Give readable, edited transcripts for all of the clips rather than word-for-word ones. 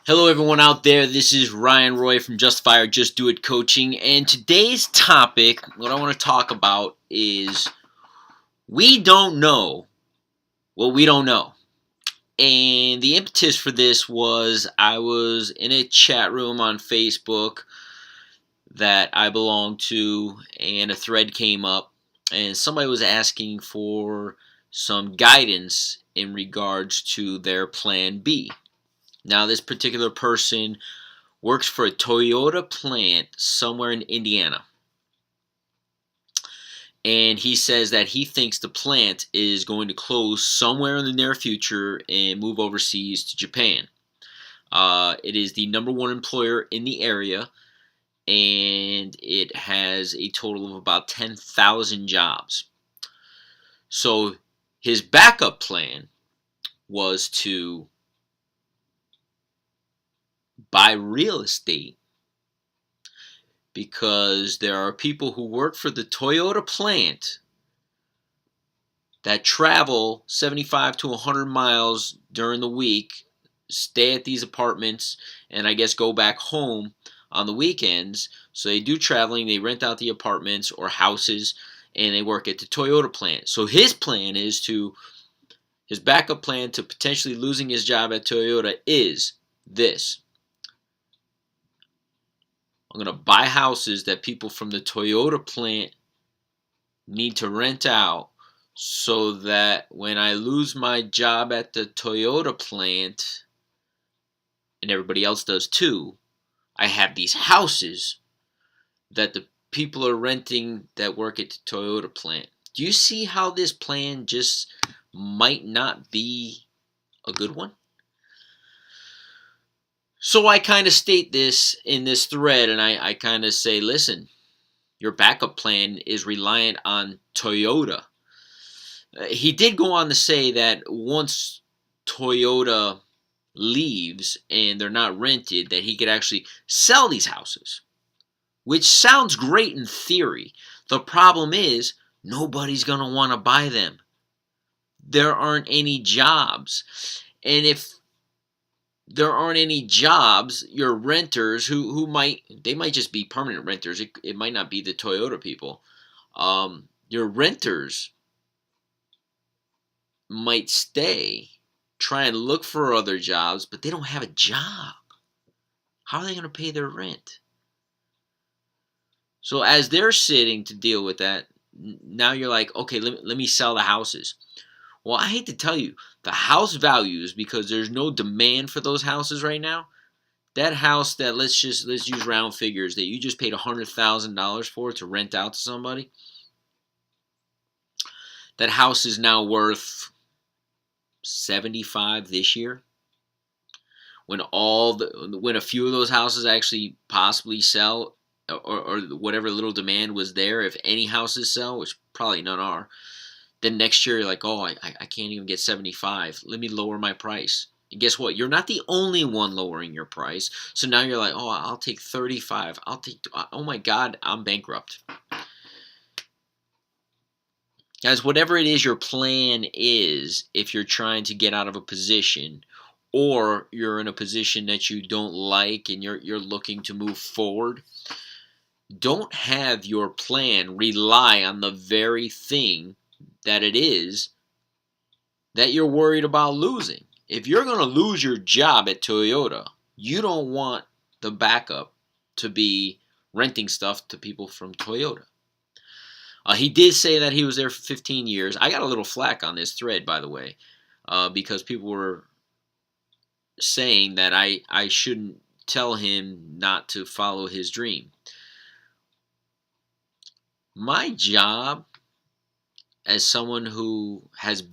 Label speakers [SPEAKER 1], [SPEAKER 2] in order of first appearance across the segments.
[SPEAKER 1] Hello, everyone out there. This is Ryan Roy from Justify or Just Do It Coaching, and today's topic, what I want to talk about is we don't know what we don't know. And the impetus for this was I was in a chat room on Facebook that I belong to, and a thread came up, and somebody was asking for some guidance in regards to their plan B. Now, this particular person works for a Toyota plant somewhere in Indiana. And he says that he thinks the plant is going to close somewhere in the near future and move overseas to Japan. It is the number one employer in the area, and it has a total of about 10,000 jobs. So his backup plan was to buy real estate, because there are people who work for the Toyota plant that travel 75 to 100 miles during the week, stay at these apartments, and I guess go back home on the weekends. So they do traveling, they rent out the apartments or houses, and they work at the Toyota plant. So his backup plan to potentially losing his job at Toyota is this: I'm going to buy houses that people from the Toyota plant need to rent out, so that when I lose my job at the Toyota plant, and everybody else does too, I have these houses that the people are renting that work at the Toyota plant. Do you see how this plan just might not be a good one? So I kind of state this in this thread, and I kind of say, listen, your backup plan is reliant on Toyota. He did go on to say that once Toyota leaves and they're not rented, that he could actually sell these houses, which sounds great in theory. The problem is nobody's going to want to buy them. There aren't any jobs. And if there aren't any jobs, your renters who might just be permanent renters. It might not be the Toyota people. Your renters might stay, try and look for other jobs, but they don't have a job. How are they going to pay their rent? So as they're sitting to deal with that, now you're like, okay, let me sell the houses. Well, I hate to tell you, the house values, because there's no demand for those houses right now. That house that let's use round figures, that you just paid $100,000 for to rent out to somebody, that house is now worth 75 this year. When a few of those houses actually possibly sell, or whatever little demand was there, if any houses sell, which probably none are, then next year you're like, oh, I can't even get 75. Let me lower my price. And guess what? You're not the only one lowering your price. So now you're like, oh, I'll take 35. Oh my God, I'm bankrupt. Guys, whatever it is your plan is, if you're trying to get out of a position, or you're in a position that you don't like and you're looking to move forward, don't have your plan rely on the very thing that it is that you're worried about losing. If you're going to lose your job at Toyota, you don't want the backup to be renting stuff to people from Toyota. He did say that he was there for 15 years. I got a little flack on this thread, by the way, because people were saying that I shouldn't tell him not to follow his dream. My job, as someone who has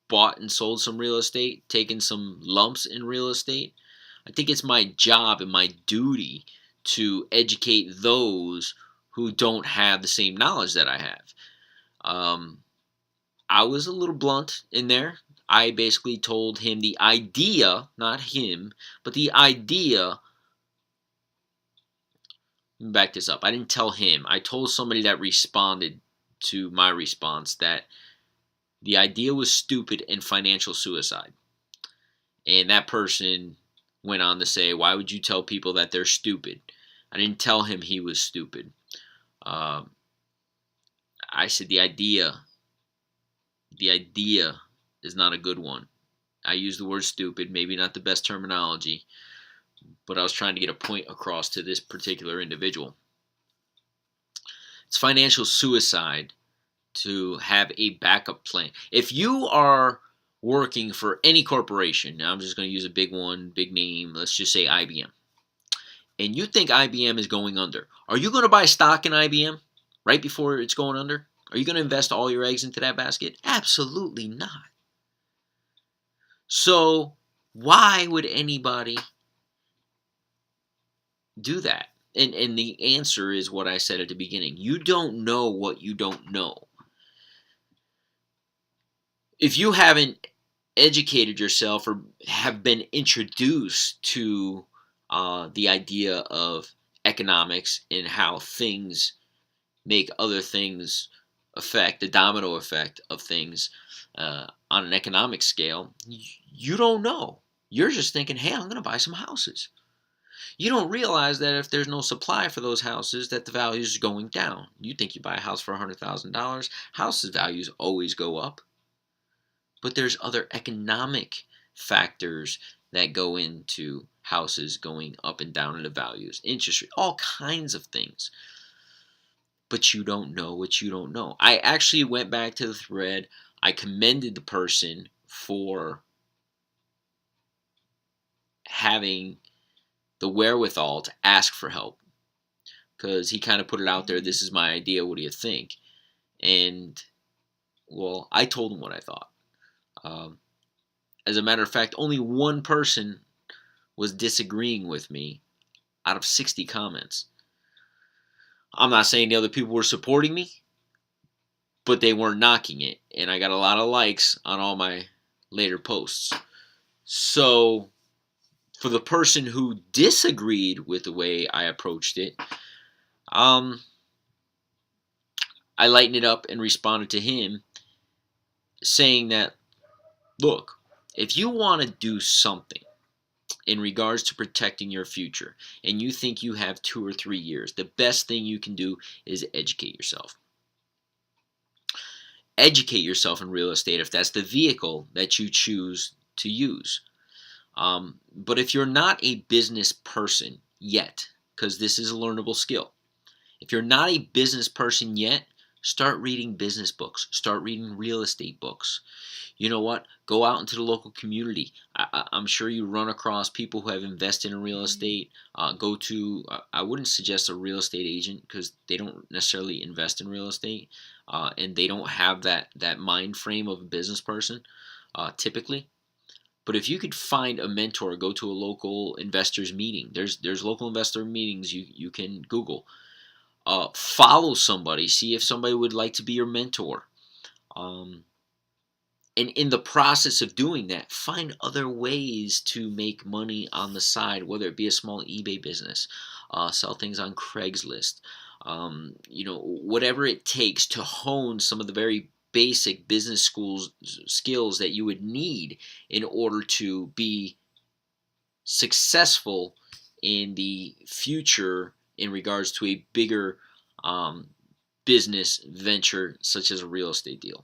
[SPEAKER 1] bought and sold some real estate, taken some lumps in real estate, I think it's my job and my duty to educate those who don't have the same knowledge that I have. I was a little blunt in there. I basically told him the idea, not him, but the idea. Let me back this up. I didn't tell him. I told somebody that responded to my response that the idea was stupid and financial suicide. And that person went on to say, why would you tell people that they're stupid? I didn't tell him he was stupid. Um, I said the idea is not a good one. I used the word stupid, maybe not the best terminology, but I was trying to get a point across to this particular individual. It's financial suicide to have a backup plan. If you are working for any corporation, now I'm just going to use a big one, big name, let's just say IBM, and you think IBM is going under, are you going to buy stock in IBM right before it's going under? Are you going to invest all your eggs into that basket? Absolutely not. So why would anybody do that? And the answer is what I said at the beginning. You don't know what you don't know. If you haven't educated yourself or have been introduced to the idea of economics and how things make other things affect, the domino effect of things on an economic scale, you don't know. You're just thinking, hey, I'm going to buy some houses. You don't realize that if there's no supply for those houses, that the value is going down. You think you buy a house for $100,000, houses values always go up. But there's other economic factors that go into houses going up and down in the values, interest rate, all kinds of things. But you don't know what you don't know. I actually went back to the thread. I commended the person for having the wherewithal to ask for help, because he kind of put it out there, this is my idea, what do you think? And, well, I told him what I thought. As a matter of fact, only one person was disagreeing with me out of 60 comments. I'm not saying the other people were supporting me, but they weren't knocking it. And I got a lot of likes on all my later posts. So, for the person who disagreed with the way I approached it, I lightened it up and responded to him saying that, look, if you want to do something in regards to protecting your future and you think you have 2 or 3 years, the best thing you can do is educate yourself. Educate yourself in real estate if that's the vehicle that you choose to use. But if you're not a business person yet, because this is a learnable skill, if you're not a business person yet, start reading business books. Start reading real estate books. You know what? Go out into the local community. I'm sure you run across people who have invested in real estate. Go to, I wouldn't suggest a real estate agent because they don't necessarily invest in real estate. And they don't have that mind frame of a business person, typically. But if you could find a mentor, go to a local investors meeting. There's local investor meetings you can Google. Follow somebody, see if somebody would like to be your mentor. And in the process of doing that, find other ways to make money on the side, whether it be a small eBay business, sell things on Craigslist, whatever it takes to hone some of the very basic business skills that you would need in order to be successful in the future in regards to a bigger business venture such as a real estate deal.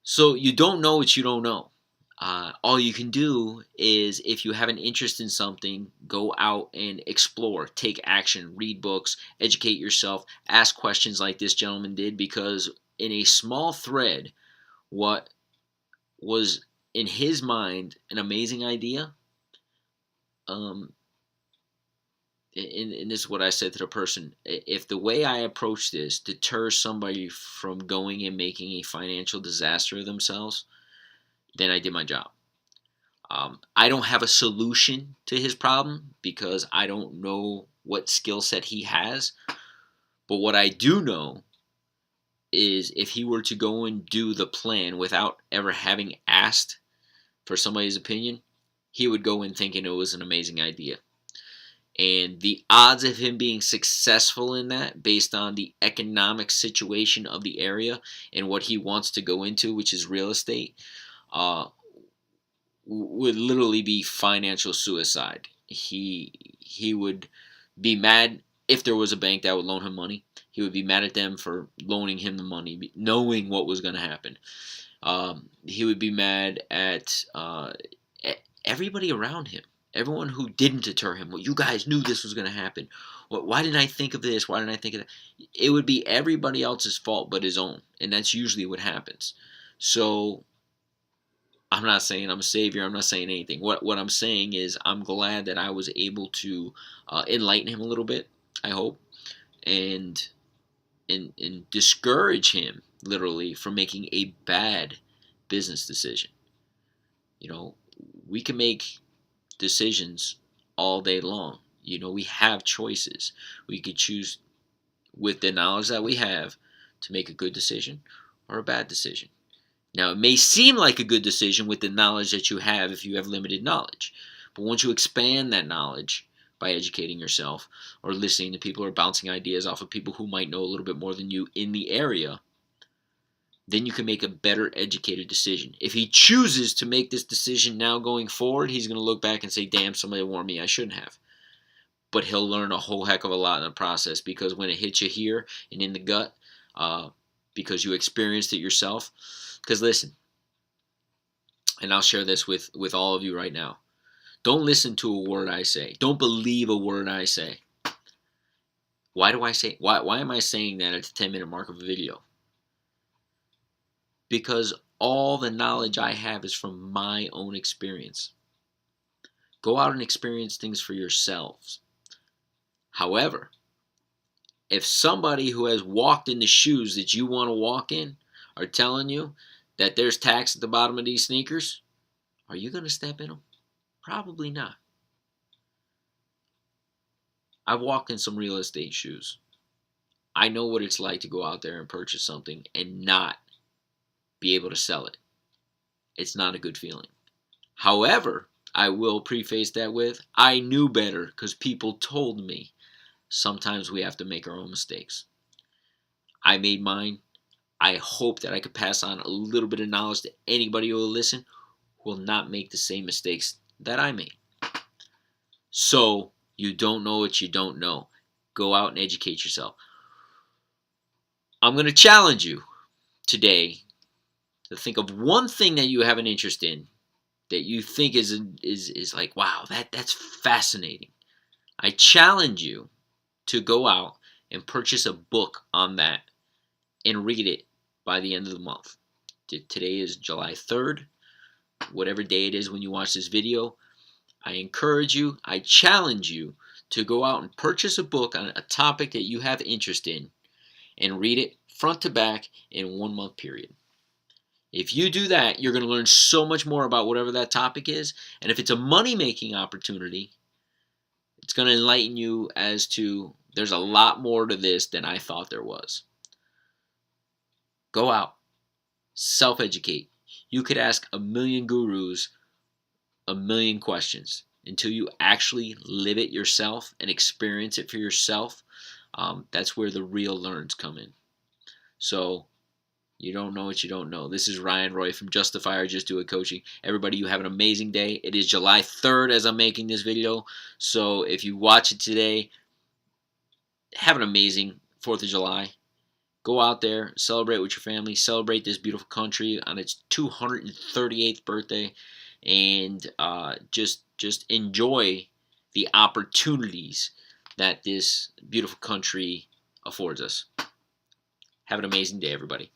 [SPEAKER 1] So you don't know what you don't know. All you can do is, if you have an interest in something, go out and explore, take action, read books, educate yourself, ask questions like this gentleman did, because in a small thread, what was in his mind an amazing idea, and this is what I said to the person, if the way I approach this deters somebody from going and making a financial disaster of themselves, then I did my job. I don't have a solution to his problem because I don't know what skill set he has. But what I do know is if he were to go and do the plan without ever having asked for somebody's opinion, he would go in thinking it was an amazing idea. And the odds of him being successful in that, based on the economic situation of the area and what he wants to go into, which is real estate, would literally be financial suicide. He would be mad if there was a bank that would loan him money. He would be mad at them for loaning him the money, knowing what was going to happen. He would be mad at everybody around him, everyone who didn't deter him. Well, you guys knew this was going to happen. Why didn't I think of this? Why didn't I think of that? It would be everybody else's fault but his own, and that's usually what happens. So I'm not saying I'm a savior. I'm not saying anything. What I'm saying is I'm glad that I was able to enlighten him a little bit, I hope, and discourage him literally from making a bad business decision. You know, we can make decisions all day long. You know, we have choices. We could choose with the knowledge that we have to make a good decision or a bad decision. Now, it may seem like a good decision with the knowledge that you have if you have limited knowledge. But once you expand that knowledge by educating yourself or listening to people or bouncing ideas off of people who might know a little bit more than you in the area, then you can make a better educated decision. If he chooses to make this decision now going forward, he's going to look back and say, damn, somebody warned me, I shouldn't have. But he'll learn a whole heck of a lot in the process, because when it hits you here and in the gut, because you experienced it yourself. Because listen, and I'll share this with all of you right now. Don't listen to a word I say. Don't believe a word I say. Why do I say? Why am I saying that at the 10-minute mark of a video? Because all the knowledge I have is from my own experience. Go out and experience things for yourselves. However, if somebody who has walked in the shoes that you want to walk in are telling you that there's tacks at the bottom of these sneakers, are you going to step in them? Probably not. I've walked in some real estate shoes. I know what it's like to go out there and purchase something and not be able to sell it. It's not a good feeling. However, I will preface that with, I knew better because people told me. Sometimes we have to make our own mistakes. I made mine. I hope that I could pass on a little bit of knowledge to anybody who will listen, who will not make the same mistakes that I made. So, you don't know what you don't know. Go out and educate yourself. I'm going to challenge you today to think of one thing that you have an interest in that you think is like, wow, that's fascinating. I challenge you to go out and purchase a book on that and read it by the end of the month. Today is July 3rd. Whatever day it is when you watch this video, I encourage you, I challenge you to go out and purchase a book on a topic that you have interest in and read it front to back in 1 month period. If you do that, you're going to learn so much more about whatever that topic is. And if it's a money-making opportunity, it's going to enlighten you as to there's a lot more to this than I thought there was. Go out. Self-educate. You could ask a million gurus a million questions until you actually live it yourself and experience it for yourself. That's where the real learns come in. So, you don't know what you don't know. This is Ryan Roy from Justify or Just Do It Coaching. Everybody, you have an amazing day. It is July 3rd as I'm making this video. So if you watch it today, have an amazing 4th of July. Go out there, celebrate with your family, celebrate this beautiful country on its 238th birthday, and just enjoy the opportunities that this beautiful country affords us. Have an amazing day, everybody.